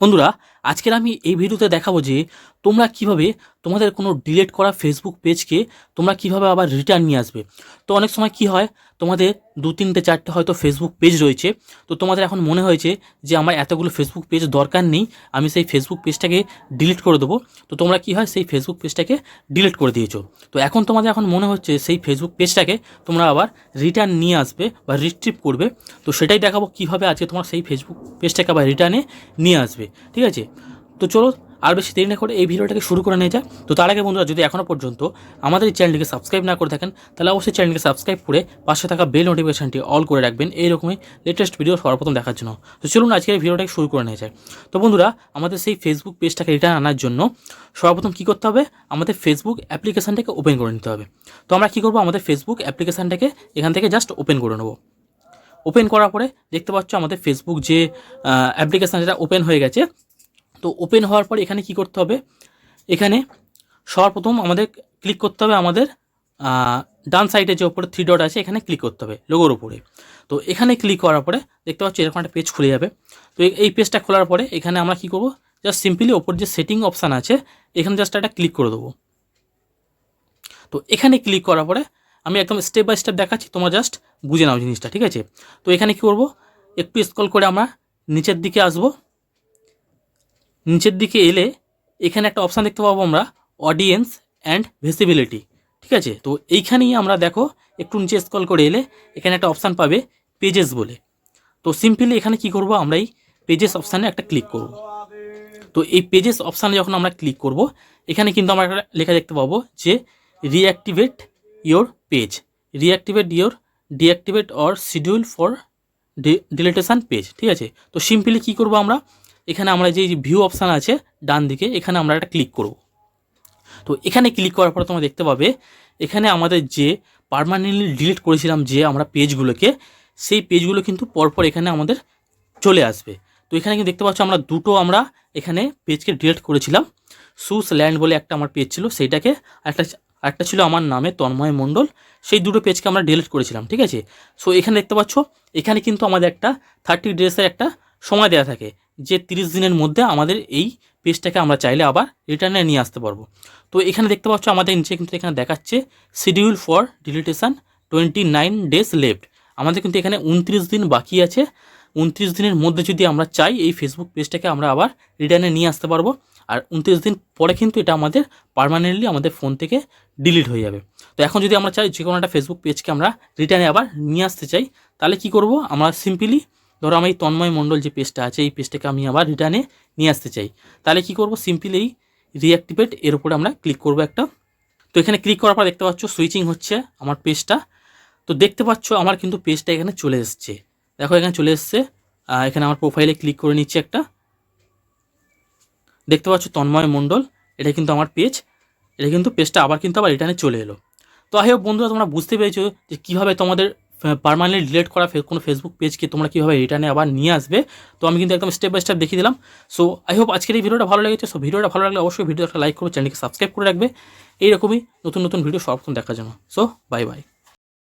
বন্ধুরা, আজকের আমি এই ভিডিওতে দেখাবো যে তোমরা কিভাবে তোমাদের কোনো ডিলিট করা ফেসবুক পেজকে তোমরা কিভাবে আবার রিটার্ন নিয়ে আসবে। তো অনেক সময় কি হয়, তোমাদের 2, 3, 4টে হয়তো ফেসবুক পেজ রয়েছে। তো তোমাদের এখন মনে হয়েছে যে আমার এতগুলো ফেসবুক পেজ দরকার নেই, আমি সেই ফেসবুক পেজটাকে ডিলিট করে দেবো। তো তোমরা কি হয়, সেই ফেসবুক পেজটাকে ডিলিট করে দিয়েছো। তো এখন তোমাদের এখন মনে হচ্ছে সেই ফেসবুক পেজটাকে তোমরা আবার রিটার্ন নিয়ে আসবে বা রিট্রিভ করবে। তো সেটাই দেখাবো কীভাবে আজকে তোমরা সেই ফেসবুক পেজটাকে আবার রিটার্নে নিয়ে আসবে। ঠিক আছে, তো চলো আর বেশি দেরি না করে এই ভিডিওটাকে শুরু করে নিয়ে যায়। তো তার আগে বন্ধুরা, যদি এখনও পর্যন্ত আমাদের এই চ্যানেলটিকে সাবস্ক্রাইব না করে থাকেন, তাহলে অবশ্যই চ্যানেলকে সাবস্ক্রাইব করে পাশে থাকা বেল নোটিফিকেশনটি অল করে রাখবেন এইরকমই লেটেস্ট ভিডিও সর্বপ্রথম দেখার জন্য। তো চলুন আজকে এই ভিডিওটাকে শুরু করে নিয়ে যায়। তো বন্ধুরা, আমাদের সেই ফেসবুক পেজটাকে রিটার্ন আনার জন্য সর্বপ্রথম কী করতে হবে, আমাদের ফেসবুক অ্যাপ্লিকেশানটাকে ওপেন করে নিতে হবে। তো আমরা কী করবো, আমাদের ফেসবুক অ্যাপ্লিকেশানটাকে এখান থেকে জাস্ট ওপেন করে নেবো। ওপেন করার পরে দেখতে পাচ্ছ আমাদের ফেসবুক যে অ্যাপ্লিকেশান যেটা ওপেন হয়ে গেছে। তো ওপেন হওয়ার পর এখানে কি করতে হবে, এখানে সর্বপ্রথম আমাদের ক্লিক করতে হবে আমাদের ডান সাইডে যে ওপরে 3 ডট আছে এখানে ক্লিক করতে হবে লোগোর উপরে। তো এখানে ক্লিক করার পরে দেখতে পাচ্ছি এরকম একটা পেজ খুলে যাবে। তো এই পেজটা খোলার পরে এখানে আমরা কি করব, জাস্ট সিম্পলি ওপর যে সেটিং অপশান আছে এখানে জাস্ট একটা ক্লিক করে দেবো। তো এখানে ক্লিক করার পরে আমি একদম স্টেপ বাই স্টেপ দেখাচ্ছি, তোমরা জাস্ট বুঝে নাও জিনিসটা। ঠিক আছে, তো এখানে কি করব, একটু স্ক্রল করে আমরা নিচের দিকে আসবো। নিচের দিকে এলে এখানে একটা অপশান দেখতে পাবো আমরা, অডিয়েন্স অ্যান্ড ভিজিবিলিটি। ঠিক আছে, তো এইখানেই আমরা দেখো একটু নিচে স্ক্রল করে এলে এখানে একটা অপশান পাবে পেজেস বলে। তো সিম্পলি এখানে কি করব, আমরা এই পেজেস অপশানে একটা ক্লিক করব। তো এই পেজেস অপশানে যখন আমরা ক্লিক করব, এখানে কিন্তু আমরা একটা লেখা দেখতে পাবো যে reactivate your page, deactivate or schedule for ডিলিটেশন page. ঠিক আছে, তো সিম্পলি কী করবো, আমরা এখানে আমরা যে ভিউ অপশান আছে ডান দিকে এখানে আমরা একটা ক্লিক করব। তো এখানে ক্লিক করার পর তোমরা দেখতে পাবে এখানে আমাদের যে পার্মানেন্টলি ডিলিট করেছিলাম যে আমরা পেজগুলোকে, সেই পেজগুলো কিন্তু পরপর এখানে আমাদের চলে আসবে। তো এখানে কিন্তু দেখতে পাচ্ছ আমরা দুটো আমরা এখানে পেজকে ডিলিট করেছিলাম। সুস ল্যান্ড বলে একটা আমার পেজ ছিল, সেইটাকে একটা ছিল আমার নামে তন্ময় মণ্ডল, সেই দুটো পেজকে আমরা ডিলিট করেছিলাম। ঠিক আছে, সো এখানে দেখতে পাচ্ছ এখানে কিন্তু আমাদের একটা 30 ডেজের একটা সময় দেওয়া থাকে, যে 30 দিনের মধ্যে আমাদের এই পেজটাকে আমরা চাইলে আবার রিটার্নে নিয়ে আসতে পারবো। তো এখানে দেখতে পাচ্ছ আমাদের নিচে কিন্তু এখানে দেখাচ্ছে শিডিউল ফর ডিলিটেশন 29 ডেজ লেফট। আমাদের কিন্তু এখানে 29 দিন বাকি আছে। 29 দিনের মধ্যে যদি আমরা চাই এই ফেসবুক পেজটাকে আমরা আবার রিটার্নে নিয়ে আসতে পারবো। আর 29 দিন পরে কিন্তু এটা আমাদের পার্মানেন্টলি আমাদের ফোন থেকে ডিলিট হয়ে যাবে। তো এখন যদি আমরা চাই যে কোনো একটা ফেসবুক পেজকে আমরা রিটার্নে আবার নিয়ে আসতে চাই, তাহলে কি করব, আমরা সিম্পলি ধরো আমি তন্ময় মণ্ডল যে পেজটা আছে এই পেজটাকে আমি আবার রিটার্নে নিয়ে আসতে চাই, তাহলে কি করব, সিম্পলি এই রিঅ্যাক্টিভেট এর উপরে আমরা ক্লিক করব একটা। তো এখানে ক্লিক করার পর দেখতে পাচ্ছ সুইচিং হচ্ছে আমার পেজটা। তো দেখতে পাচ্ছ আমার কিন্তু পেজটা এখানে চলে এসছে, দেখো এখানে চলে এসছে। এখানে আমার প্রোফাইলে ক্লিক করে নিচ্ছে একটা, দেখতে পাচ্ছ তন্ময় মণ্ডল, এটা কিন্তু আমার পেজ, এটা কিন্তু পেজটা আবার কিন্তু আবার রিটার্নে চলে এলো। তো আই হোপ বন্ধুরা তোমরা বুঝতে পেরেছো যে কীভাবে তোমাদের পার্মানেন্টলি ডিলিট করা কোনো ফেসবুক পেজকে তোমরা কীভাবে রিটার্নে আবার নিয়ে আসবে। তো আমি কিন্তু একদম স্টেপ বাই স্টেপ দেখিয়ে দিলাম। সো আই হোপ আজকের এই ভিডিওটা ভালো লেগেছে। সো ভিডিওটা ভালো লাগলে অবশ্যই ভিডিওটা লাইক করবে, চ্যানেলকে সাবস্ক্রাইব করে রাখবে এইরকমই নতুন নতুন ভিডিও সর্বপ্রথম দেখার জন্য। So bye bye.